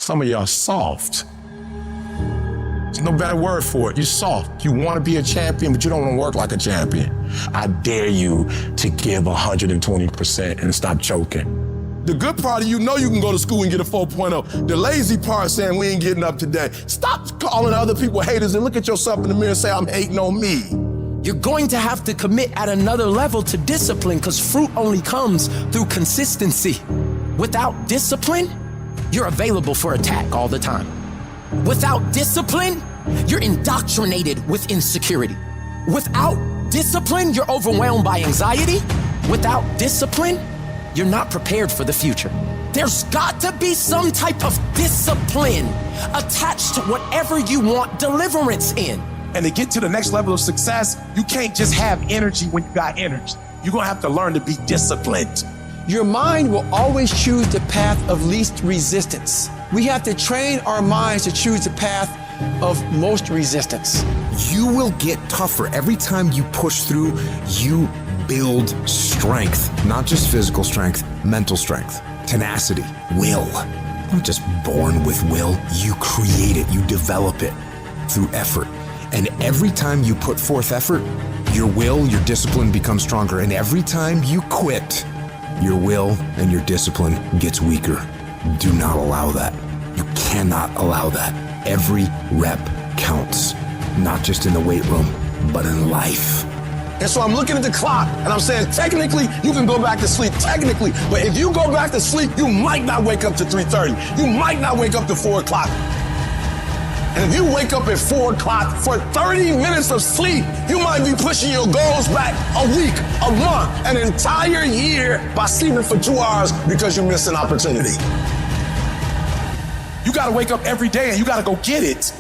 Some of y'all soft. There's no better word for it. You're soft. You want to be a champion, but you don't want to work like a champion. I dare you to give 120% and stop choking. The good part of you know you can go to school and get a 4.0. The lazy part saying we ain't getting up today. Stop calling other people haters and look at yourself in the mirror and say, I'm hating on me. You're going to have to commit at another level to discipline because fruit only comes through consistency. Without discipline, you're available for attack all the time. Without discipline, you're indoctrinated with insecurity. Without discipline, you're overwhelmed by anxiety. Without discipline, you're not prepared for the future. There's got to be some type of discipline attached to whatever you want deliverance in. And to get to the next level of success, you can't just have energy when you got energy. You're gonna have to learn to be disciplined. Your mind will always choose the path of least resistance. We have to train our minds to choose the path of most resistance. You will get tougher every time you push through. You build strength, not just physical strength, mental strength, tenacity, will. You're not just born with will. You create it, you develop it through effort. And every time you put forth effort, your will, your discipline becomes stronger. And every time you quit, your will and your discipline gets weaker. Do not allow that. You cannot allow that. Every rep counts, not just in the weight room, but in life. And so I'm looking at the clock and I'm saying, technically, you can go back to sleep, technically. But if you go back to sleep, you might not wake up to 3:30. You might not wake up to 4 o'clock. And if you wake up at 4 o'clock for 30 minutes of sleep, you might be pushing your goals back a week, a month, an entire year by sleeping for 2 hours because you missed an opportunity. You gotta wake up every day and you gotta go get it.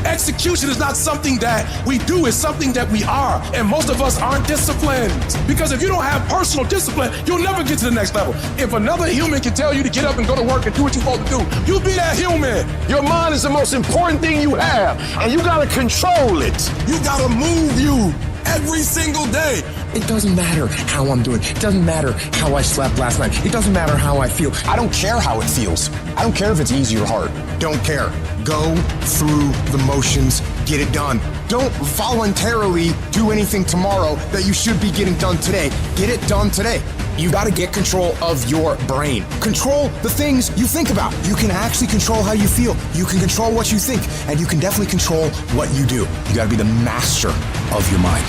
Execution is not something that we do, it's something that we are. And most of us aren't disciplined. Because if you don't have personal discipline, you'll never get to the next level. If another human can tell you to get up and go to work and do what you're supposed to do, you be that human. Your mind is the most important thing you have, and you gotta control it. You gotta move you every single day. It doesn't matter how I'm doing. It doesn't matter how I slept last night. It doesn't matter how I feel. I don't care how it feels. I don't care if it's easy or hard. Don't care. Go through the motions. Get it done. Don't voluntarily do anything tomorrow that you should be getting done today. Get it done today. You got to get control of your brain. Control the things you think about. You can actually control how you feel. You can control what you think, and you can definitely control what you do. You got to be the master of your mind.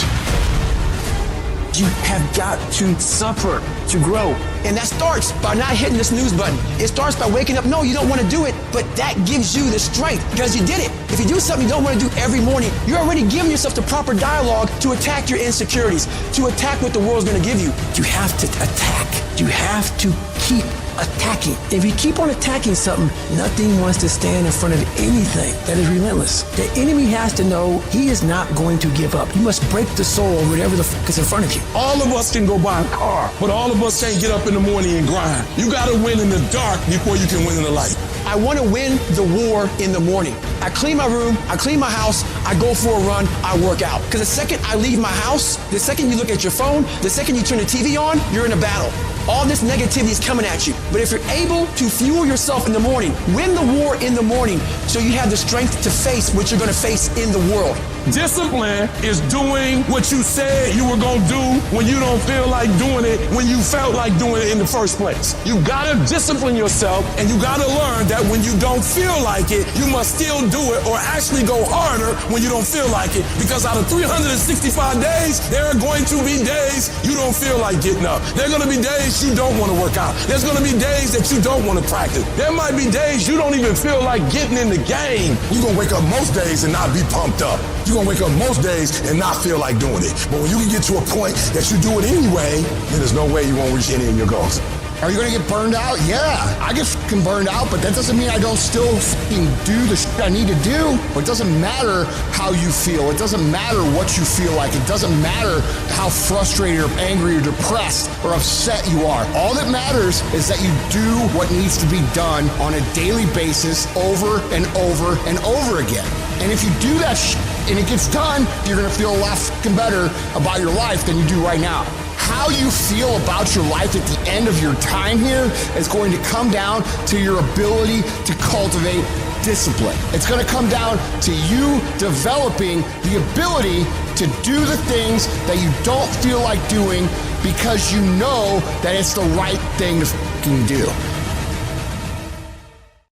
You have got to suffer to grow. And that starts by not hitting the snooze button. It starts by waking up. No, you don't want to do it, but that gives you the strength because you did it. If you do something you don't want to do every morning, you're already giving yourself the proper dialogue to attack your insecurities, to attack what the world's going to give you. You have to attack. You have to keep attacking. If you keep on attacking something, nothing wants to stand in front of anything that is relentless. The enemy has to know he is not going to give up. You must break the soul of whatever the fuck is in front of you. All of us can go buy a car, but all of us can't get up in the morning and grind. You gotta win in the dark before you can win in the light. I want to win the war in the morning. I clean my room, I clean my house, I go for a run, I work out. Because the second I leave my house, the second you look at your phone, the second you turn the TV on, you're in a battle. All this negativity is coming at you. But if you're able to fuel yourself in the morning, win the war in the morning so you have the strength to face what you're going to face in the world. Discipline is doing what you said you were gonna do when you don't feel like doing it, when you felt like doing it in the first place. You gotta discipline yourself, and you gotta learn that when you don't feel like it, you must still do it or actually go harder when you don't feel like it. Because out of 365 days, there are going to be days you don't feel like getting up. There are gonna be days you don't wanna work out. There's gonna be days that you don't wanna practice. There might be days you don't even feel like getting in the game. You're gonna wake up most days and not be pumped up. You're gonna wake up most days and not feel like doing it. But when you can get to a point that you do it anyway, then there's no way you won't reach any of your goals. Are you gonna get burned out? Yeah, I get fucking burned out, but that doesn't mean I don't still fucking do the shit I need to do. But it doesn't matter how you feel. It doesn't matter what you feel like. It doesn't matter how frustrated or angry or depressed or upset you are. All that matters is that you do what needs to be done on a daily basis over and over and over again. And if you do that shit and it gets done, you're gonna feel a lot fucking better about your life than you do right now. how you feel about your life at the end of your time here is going to come down to your ability to cultivate discipline. It's going to come down to you developing the ability to do the things that you don't feel like doing because you know that it's the right thing to fucking do.